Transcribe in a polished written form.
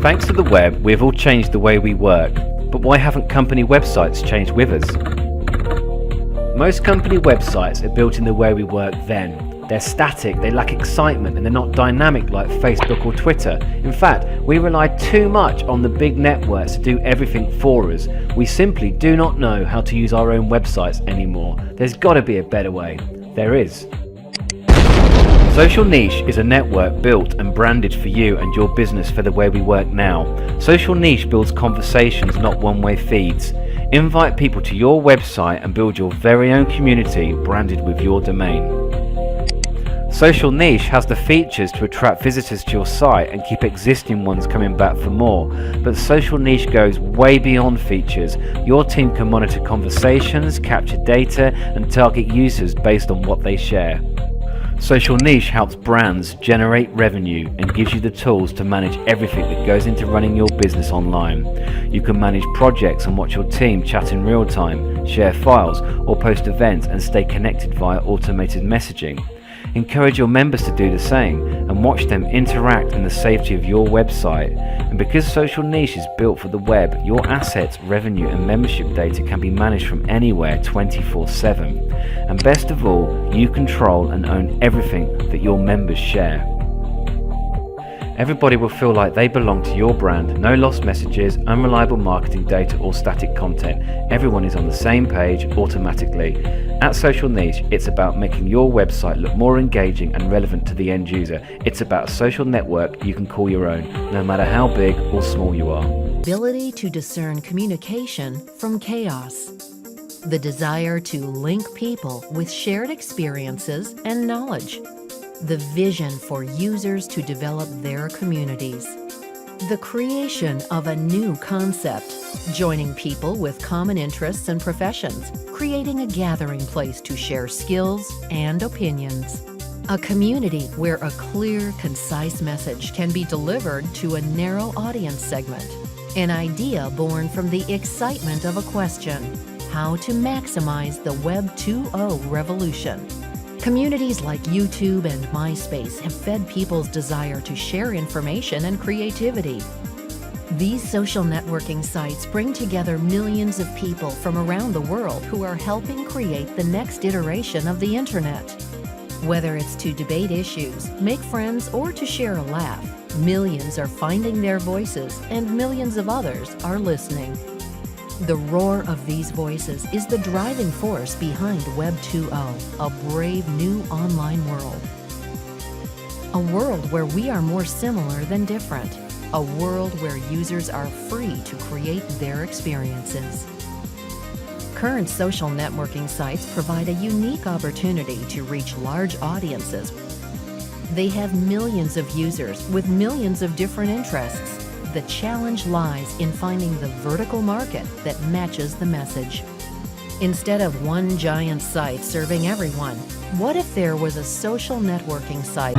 Thanks to the web, we've all changed the way we work, but why haven't company websites changed with us? Most company websites are built in the way we work then. They're static, they lack excitement, and they're not dynamic like Facebook or Twitter. In fact, we rely too much on the big networks to do everything for us. We simply do not know how to use our own websites anymore. There's got to be a better way. There is. Social Niche is a network built and branded for you and your business for the way we work now. Social Niche builds conversations, not one-way feeds. Invite people to your website and build your very own community branded with your domain. Social Niche has the features to attract visitors to your site and keep existing ones coming back for more, but Social Niche goes way beyond features. Your team can monitor conversations, capture data, and target users based on what they share. Social Niche helps brands generate revenue and gives you the tools to manage everything that goes into running your business online. You can manage projects and watch your team chat in real time, share files, or post events and stay connected via automated messaging. Encourage your members to do the same and watch them interact in the safety of your website. And because Social Niche is built for the web, your assets, revenue and membership data can be managed from anywhere 24/7. And best of all, you control and own everything that your members share. Everybody will feel like they belong to your brand. No lost messages, unreliable marketing data or static content. Everyone is on the same page automatically. At Social Niche, it's about making your website look more engaging and relevant to the end user. It's about a social network you can call your own, no matter how big or small you are. Ability to discern communication from chaos. The desire to link people with shared experiences and knowledge. The vision for users to develop their communities. The creation of a new concept, joining people with common interests and professions, creating a gathering place to share skills and opinions. A community where a clear, concise message can be delivered to a narrow audience segment. An idea born from the excitement of a question: how to maximize the Web 2.0 revolution. Communities like YouTube and MySpace have fed people's desire to share information and creativity. These social networking sites bring together millions of people from around the world who are helping create the next iteration of the Internet. Whether it's to debate issues, make friends, or to share a laugh, millions are finding their voices and millions of others are listening. The roar of these voices is the driving force behind Web 2.0, a brave new online world. A world where we are more similar than different. A world where users are free to create their experiences. Current social networking sites provide a unique opportunity to reach large audiences. They have millions of users with millions of different interests. The challenge lies in finding the vertical market that matches the message. Instead of one giant site serving everyone, what if there was a social networking site